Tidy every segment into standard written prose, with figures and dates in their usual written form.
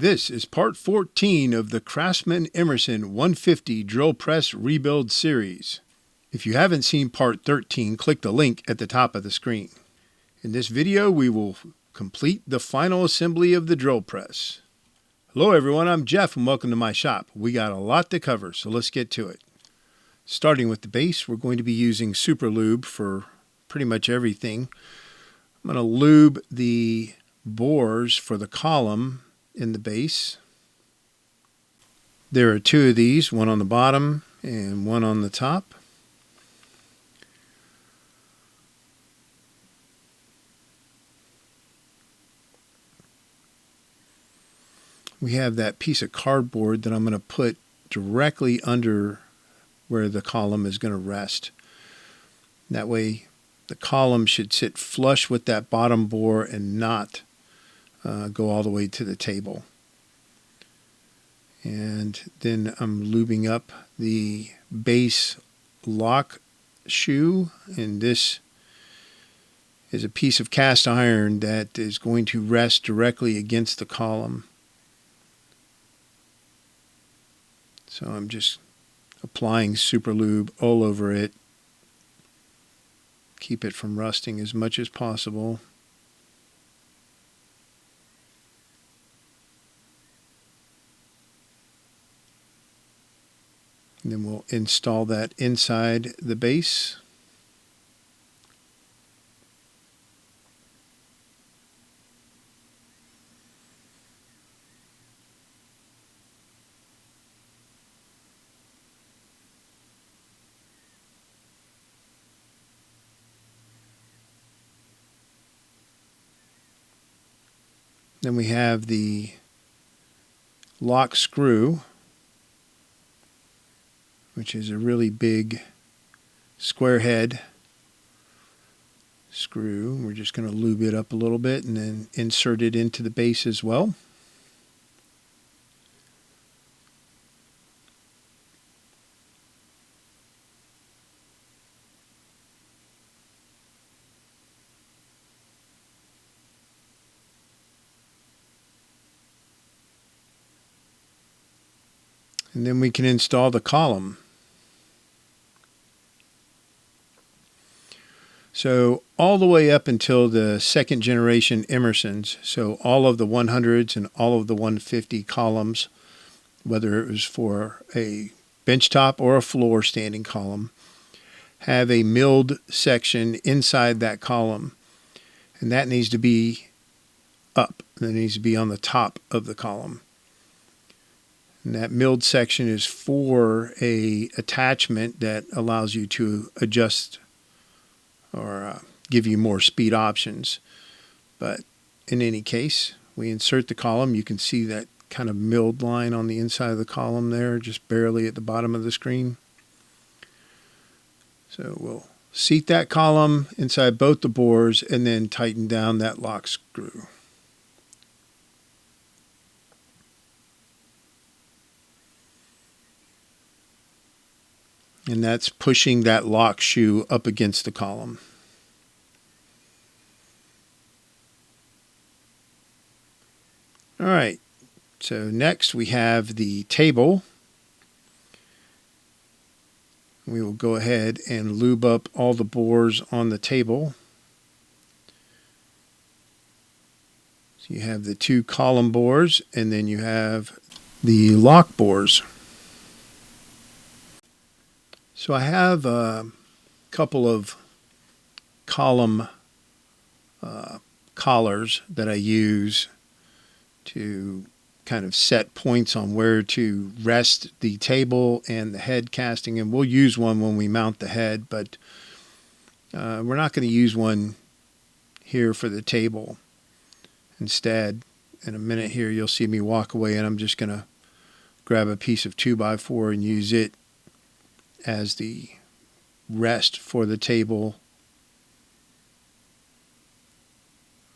This is part 14 of the Craftsman Emerson 150 drill press rebuild series. If you haven't seen part 13, click the link at the top of the screen. In this video, we will complete the final assembly of the drill press. Hello everyone, I'm Jeff and welcome to my shop. We got a lot to cover, so let's get to it. Starting with the base, we're going to be using super lube for pretty much everything. I'm going to lube the bores for the column in the base. There are two of these, one on the bottom and one on the top. We have that piece of cardboard that I'm going to put directly under where the column is going to rest. That way the column should sit flush with that bottom bore and not go all the way to the table. And then I'm lubing up the base lock shoe, and this is a piece of cast iron that is going to rest directly against the column. So I'm just applying super lube all over it. Keep it from rusting as much as possible. And then we'll install that inside the base. Then we have the lock screw, which is a really big square head screw. We're just going to lube it up a little bit and then insert it into the base as well. And then we can install the column. So all the way up until the second generation Emersons, so all of the 100s and all of the 150 columns, whether it was for a benchtop or a floor standing column, have a milled section inside that column. And that needs to be up. That needs to be on the top of the column. And that milled section is for a attachment that allows you to adjust or give you more speed options. But in any case, we insert the column. You can see that kind of milled line on the inside of the column there, just barely at the bottom of the screen. So we'll seat that column inside both the bores and then tighten down that lock screw. And that's pushing that lock shoe up against the column. All right, so next we have the table. We will go ahead and lube up all the bores on the table. So you have the two column bores and then you have the lock bores. So I have a couple of column collars that I use to kind of set points on where to rest the table and the head casting. And we'll use one when we mount the head, but we're not going to use one here for the table. Instead, in a minute here, you'll see me walk away and I'm just going to grab a piece of 2x4 and use it as the rest for the table.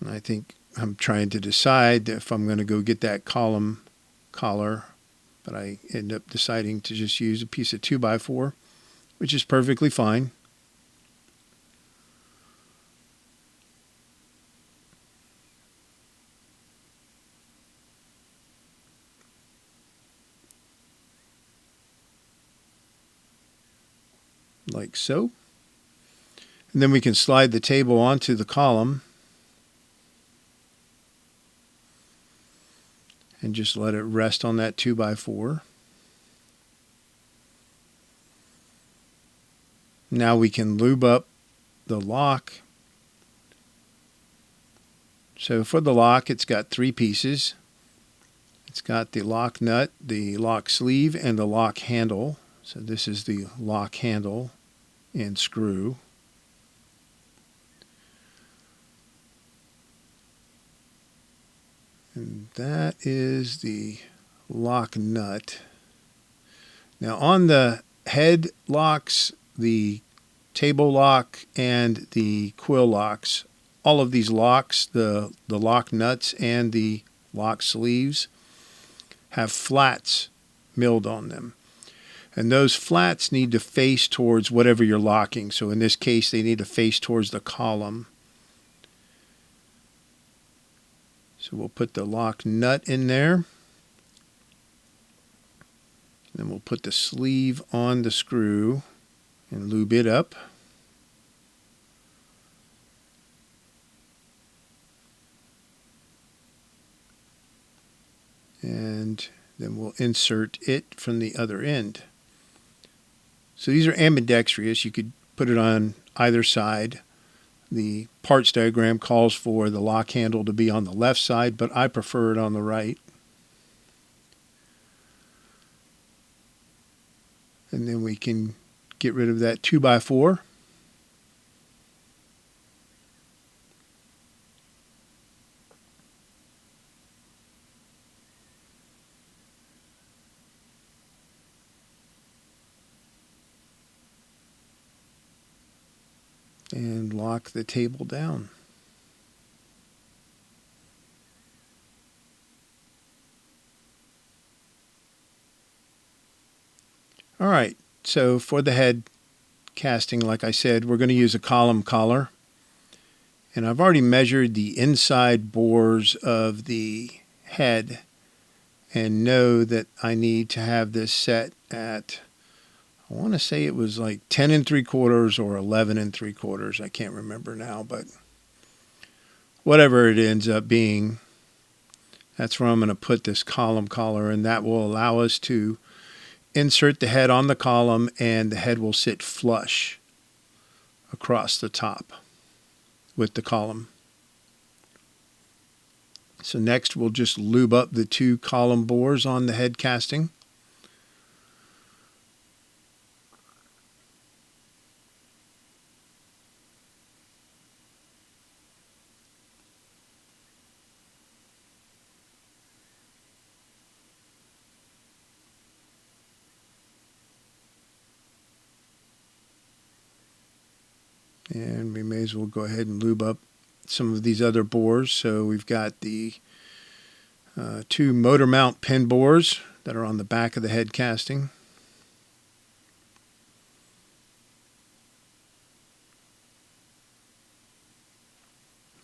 And I think I'm trying to decide if I'm going to go get that column collar, but I end up deciding to just use a piece of 2x4, which is perfectly fine. like so. And then we can slide the table onto the column and just let it rest on that 2x4. Now we can lube up the lock. So for the lock, it's got 3 pieces. It's got the lock nut, the lock sleeve, and the lock handle. So this is the lock handle and screw. And that is the lock nut. Now on the head locks, the table lock, and the quill locks, all of these locks, the lock nuts and the lock sleeves, have flats milled on them. And those flats need to face towards whatever you're locking. So in this case, they need to face towards the column. So we'll put the lock nut in there. Then we'll put the sleeve on the screw and lube it up. And then we'll insert it from the other end. So these are ambidextrous. You could put it on either side. The parts diagram calls for the lock handle to be on the left side, but I prefer it on the right. And then we can get rid of that 2x4. And lock the table down. All right, so for the head casting, like I said, we're going to use a column collar. And I've already measured the inside bores of the head and know that I need to have this set at, I want to say it was like 10 3/4 or 11 3/4. I can't remember now, but whatever it ends up being, that's where I'm going to put this column collar, and that will allow us to insert the head on the column, and the head will sit flush across the top with the column. So next we'll just lube up the 2 column bores on the head casting. And we may as well go ahead and lube up some of these other bores. So we've got the 2 motor mount pin bores that are on the back of the head casting.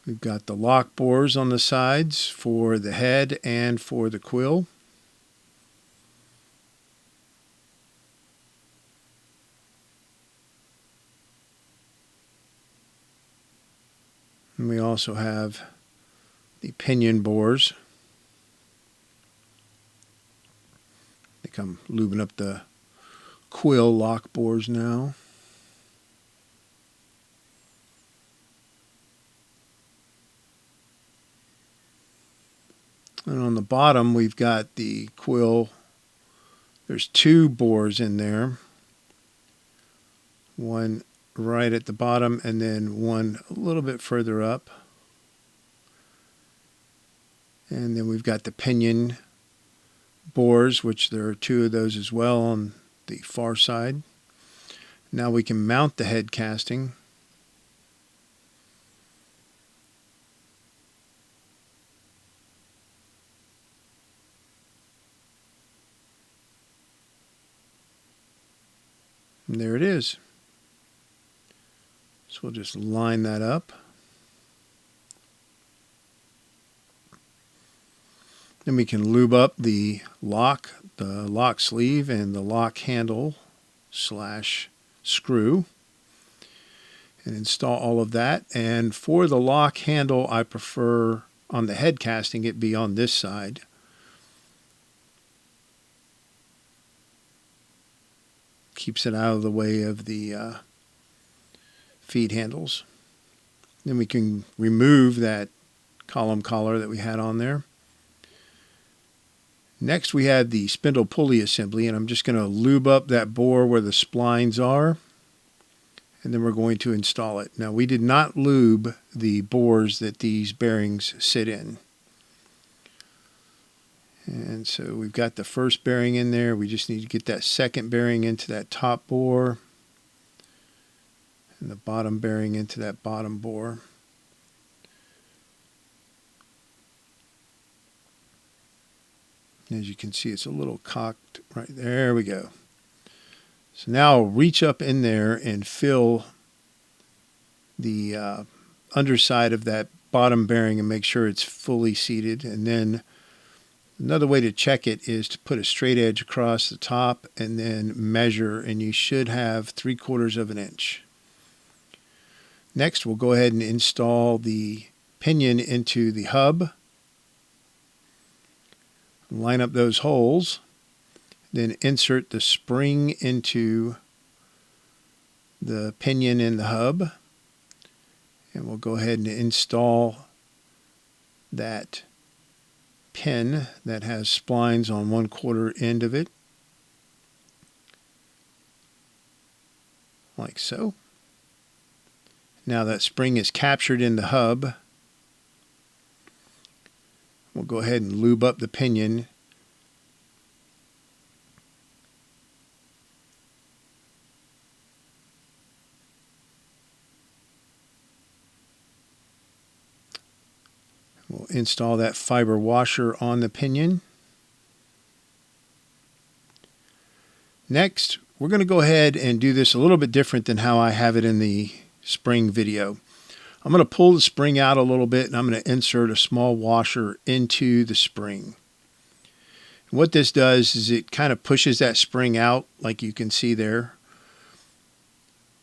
We've got the lock bores on the sides for the head and for the quill. And we also have the pinion bores. I think I'm lubing up the quill lock bores now. And on the bottom we've got the quill. There's 2 bores in there. One right at the bottom and then one a little bit further up. And then we've got the pinion bores, which there are 2 of those as well on the far side. Now we can mount the head casting. And there it is. So we'll just line that up. Then we can lube up the lock sleeve, and the lock handle / screw and install all of that. And for the lock handle, I prefer on the head casting it be on this side. Keeps it out of the way of the feed handles. Then we can remove that column collar that we had on there. Next we have the spindle pulley assembly, and I'm just going to lube up that bore where the splines are, and then we're going to install it. Now we did not lube the bores that these bearings sit in. And so we've got the first bearing in there. We just need to get that second bearing into that top bore and the bottom bearing into that bottom bore. As you can see, it's a little cocked right there. We go. So now I'll reach up in there and fill the underside of that bottom bearing and make sure it's fully seated. And then another way to check it is to put a straight edge across the top and then measure, and you should have 3/4 of an inch. Next, we'll go ahead and install the pinion into the hub. Line up those holes, then insert the spring into the pinion in the hub, and we'll go ahead and install that pin that has splines on 1/4 end of it, like so. Now that spring is captured in the hub. We'll go ahead and lube up the pinion. We'll install that fiber washer on the pinion. Next, we're going to go ahead and do this a little bit different than how I have it in the spring video. I'm going to pull the spring out a little bit, and I'm going to insert a small washer into the spring. And what this does is it kind of pushes that spring out, like you can see there.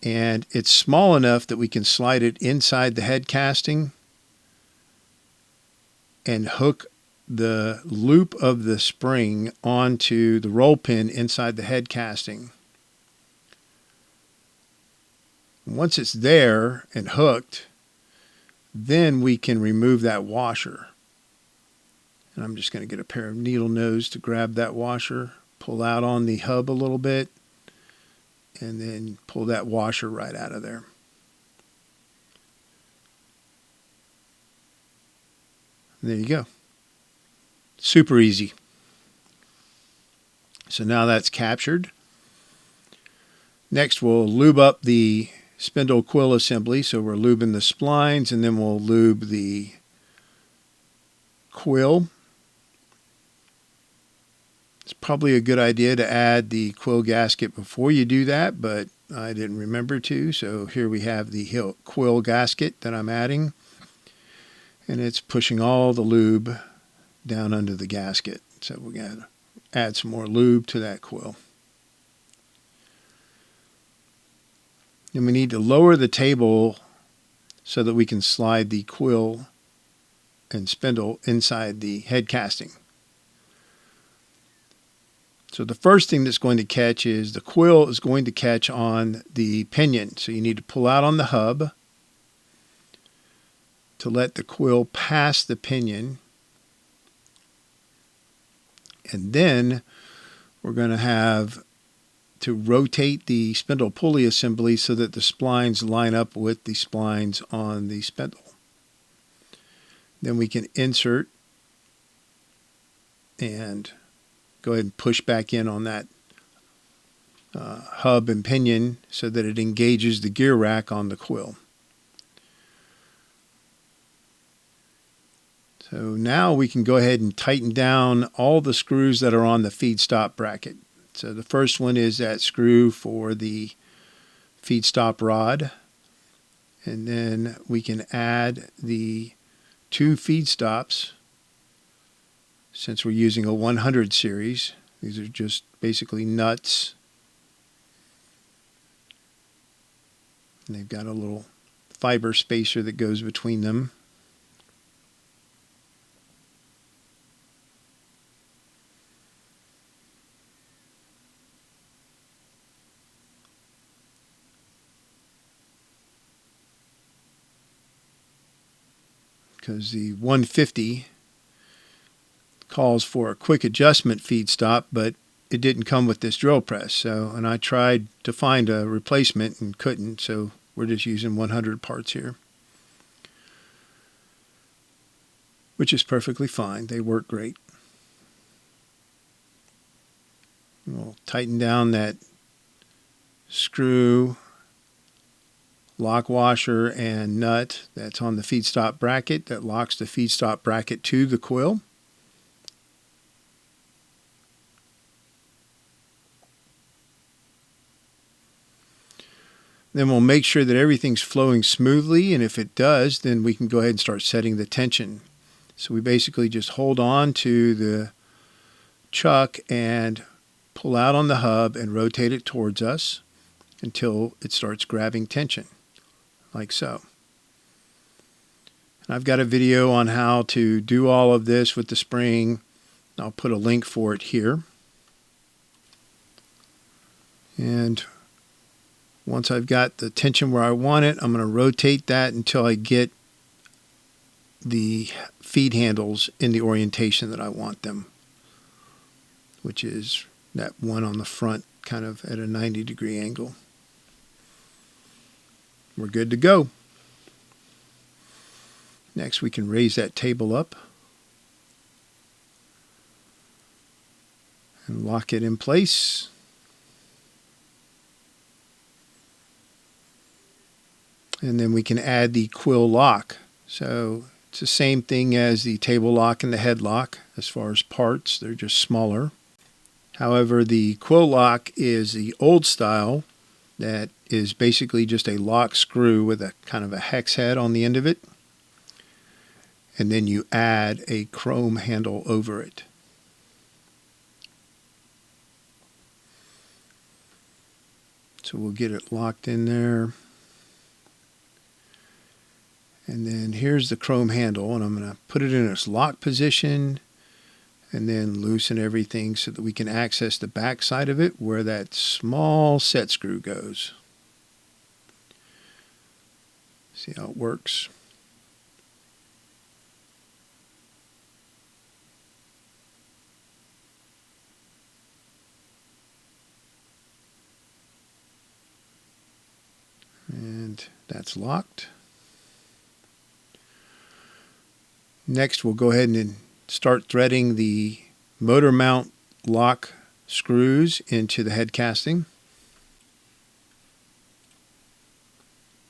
And it's small enough that we can slide it inside the head casting and hook the loop of the spring onto the roll pin inside the head casting. Once it's there and hooked, then we can remove that washer. And I'm just going to get a pair of needle nose to grab that washer, pull out on the hub a little bit, and then pull that washer right out of there. And there you go. Super easy. So now that's captured. Next we'll lube up the spindle quill assembly. So we're lubing the splines, and then we'll lube the quill. It's probably a good idea to add the quill gasket before you do that, but I didn't remember to. So here we have the quill gasket that I'm adding, and it's pushing all the lube down under the gasket. So we're going to add some more lube to that quill. And we need to lower the table so that we can slide the quill and spindle inside the head casting. So the first thing that's going to catch is the quill is going to catch on the pinion. So you need to pull out on the hub to let the quill pass the pinion. And then we're going to have to rotate the spindle pulley assembly so that the splines line up with the splines on the spindle. Then we can insert and go ahead and push back in on that hub and pinion so that it engages the gear rack on the quill. So now we can go ahead and tighten down all the screws that are on the feed stop bracket. So the first one is that screw for the feed stop rod. And then we can add the 2 feed stops. Since we're using a 100 series, these are just basically nuts. And they've got a little fiber spacer that goes between them. Because the 150 calls for a quick adjustment feed stop, but it didn't come with this drill press. And I tried to find a replacement and couldn't, so we're just using 100 parts here, which is perfectly fine. They work great. We'll tighten down that screw, lock washer, and nut that's on the feed stop bracket that locks the feed stop bracket to the quill. Then we'll make sure that everything's flowing smoothly, and if it does, then we can go ahead and start setting the tension. So we basically just hold on to the chuck and pull out on the hub and rotate it towards us until it starts grabbing tension, like so. And I've got a video on how to do all of this with the spring. I'll put a link for it here. And once I've got the tension where I want it, I'm going to rotate that until I get the feed handles in the orientation that I want them, which is that one on the front kind of at a 90-degree angle. We're good to go. Next, we can raise that table up and lock it in place. And then we can add the quill lock. So it's the same thing as the table lock and the head lock as far as parts. They're just smaller. However, the quill lock is the old style that is basically just a lock screw with a kind of a hex head on the end of it. And then you add a chrome handle over it. So we'll get it locked in there. And then here's the chrome handle, and I'm going to put it in its lock position and then loosen everything so that we can access the back side of it where that small set screw goes. See how it works. And that's locked. Next, we'll go ahead and start threading the motor mount lock screws into the head casting.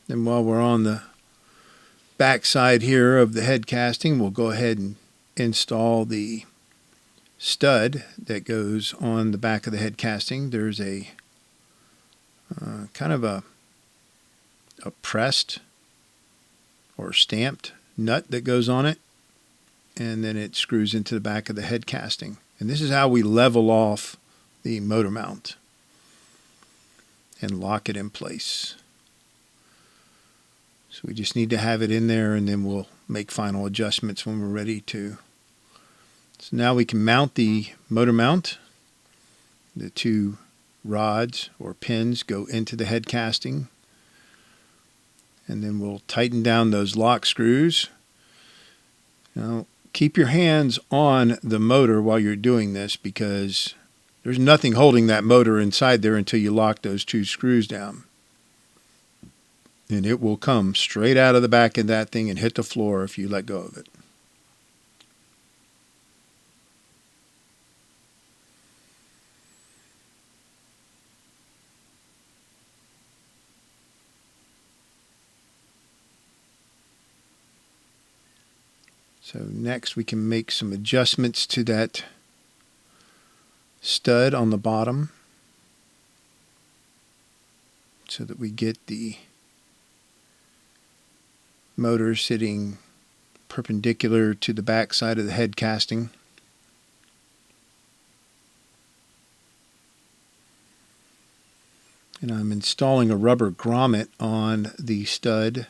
And while we're on the back side here of the head casting, we'll go ahead and install the stud that goes on the back of the head casting. There's a kind of a pressed or stamped nut that goes on it, and then it screws into the back of the head casting. And this is how we level off the motor mount and lock it in place. So we just need to have it in there, and then we'll make final adjustments when we're ready to. So now we can mount the motor mount. The two rods or pins go into the head casting, and then we'll tighten down those lock screws. Now, keep your hands on the motor while you're doing this, because there's nothing holding that motor inside there until you lock those two screws down. And it will come straight out of the back of that thing and hit the floor if you let go of it. So next we can make some adjustments to that stud on the bottom so that we get the motor sitting perpendicular to the back side of the head casting. And I'm installing a rubber grommet on the stud.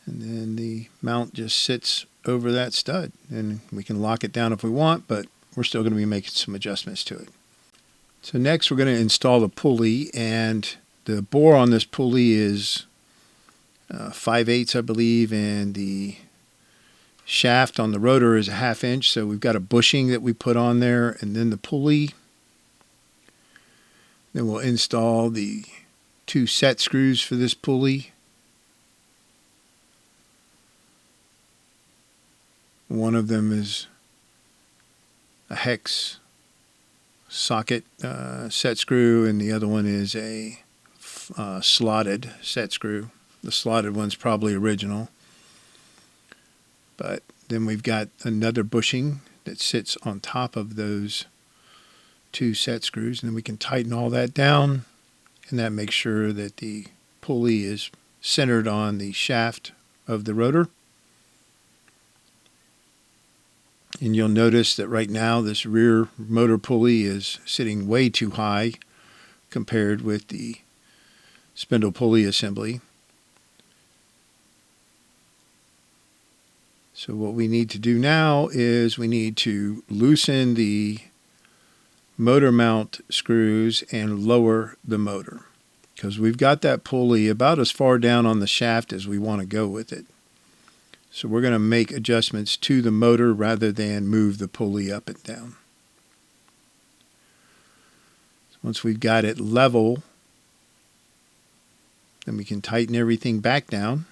And then the mount just sits over that stud, and we can lock it down if we want, but we're still going to be making some adjustments to it. So next we're going to install the pulley, and the bore on this pulley is 5/8, I believe, and the shaft on the rotor is a 1/2 inch. So we've got a bushing that we put on there, and then the pulley. Then we'll install the 2 set screws for this pulley. One of them is a hex socket set screw, and the other one is a slotted set screw. The slotted one's probably original. But then we've got another bushing that sits on top of those 2 set screws, and then we can tighten all that down, and that makes sure that the pulley is centered on the shaft of the rotor. And you'll notice that right now this rear motor pulley is sitting way too high compared with the spindle pulley assembly. So what we need to do now is we need to loosen the motor mount screws and lower the motor, because we've got that pulley about as far down on the shaft as we want to go with it. So we're going to make adjustments to the motor rather than move the pulley up and down. So once we've got it level, then we can tighten everything back down.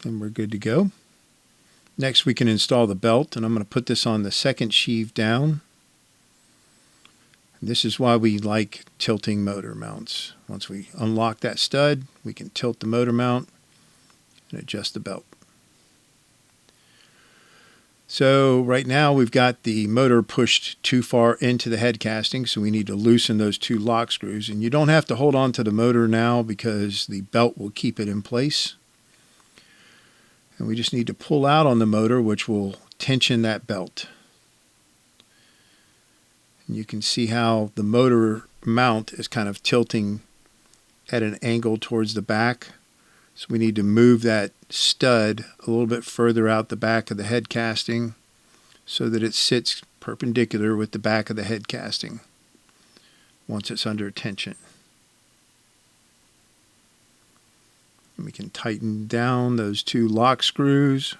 And we're good to go. Next we can install the belt, and I'm going to put this on the second sheave down. This is why we like tilting motor mounts. Once we unlock that stud, we can tilt the motor mount and adjust the belt. So right now we've got the motor pushed too far into the head casting, so we need to loosen those 2 lock screws. And you don't have to hold on to the motor now because the belt will keep it in place. And we just need to pull out on the motor, which will tension that belt. And you can see how the motor mount is kind of tilting at an angle towards the back. So we need to move that stud a little bit further out the back of the head casting so that it sits perpendicular with the back of the head casting once it's under tension. And we can tighten down those 2 lock screws.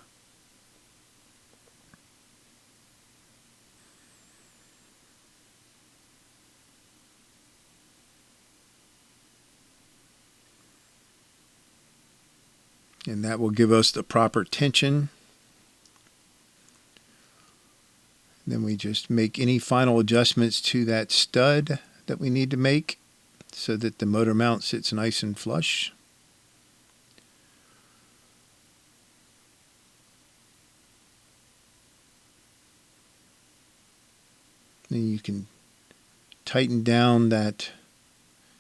And that will give us the proper tension. Then we just make any final adjustments to that stud that we need to make so that the motor mount sits nice and flush. Then you can tighten down that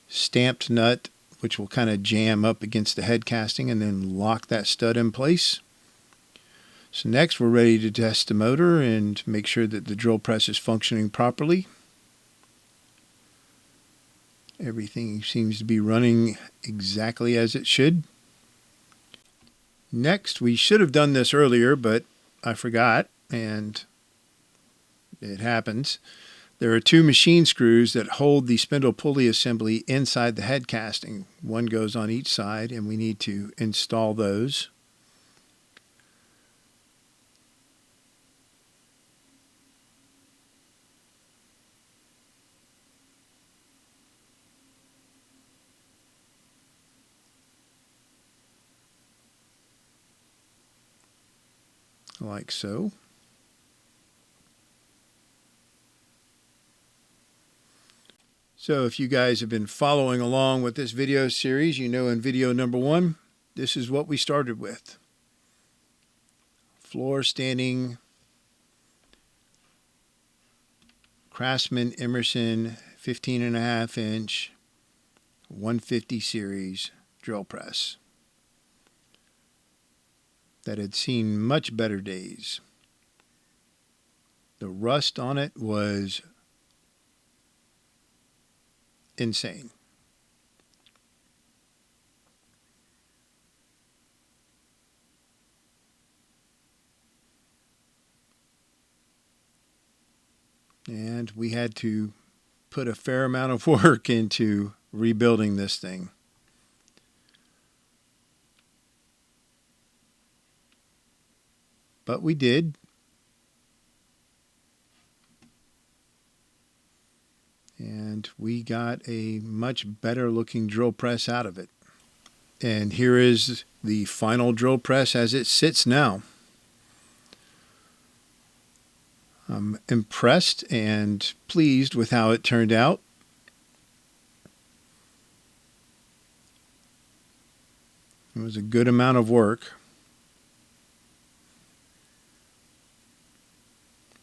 stamped nut, which will kind of jam up against the head casting, and then lock that stud in place. So next we're ready to test the motor and make sure that the drill press is functioning properly. Everything seems to be running exactly as it should. Next, we should have done this earlier, but I forgot, and it happens. There are 2 machine screws that hold the spindle pulley assembly inside the head casting. One goes on each side, and we need to install those. Like so. So if you guys have been following along with this video series, you know in video number 1, this is what we started with. Floor standing Craftsman Emerson 15.5-inch 150 series drill press that had seen much better days. The rust on it was insane. And we had to put a fair amount of work into rebuilding this thing. But we did. And we got a much better looking drill press out of it. And here is the final drill press as it sits now. I'm impressed and pleased with how it turned out. It was a good amount of work.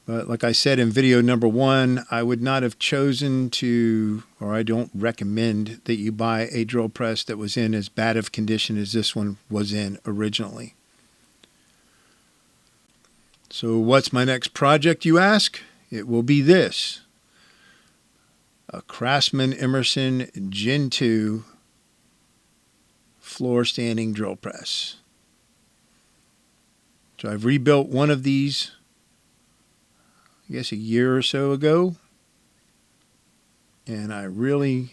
But like I said in video number 1, I would not have chosen to, or I don't recommend that you buy a drill press that was in as bad of condition as this one was in originally. So what's my next project, you ask? It will be this. A Craftsman Emerson Gen 2 floor standing drill press. So I've rebuilt one of these, I guess a year or so ago. And I really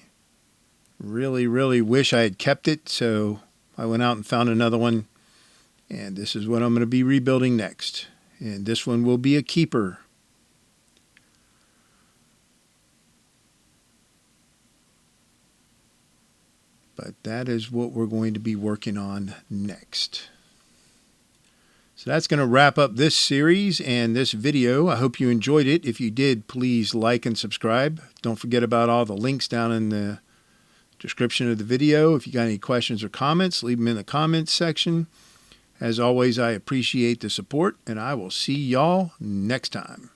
wish I had kept it. So I went out and found another one. And this is what I'm going to be rebuilding next. And this one will be a keeper. But that is what we're going to be working on next. So that's going to wrap up this series and this video. I hope you enjoyed it. If you did, please like and subscribe. Don't forget about all the links down in the description of the video. If you got any questions or comments, leave them in the comments section. As always, I appreciate the support, and I will see y'all next time.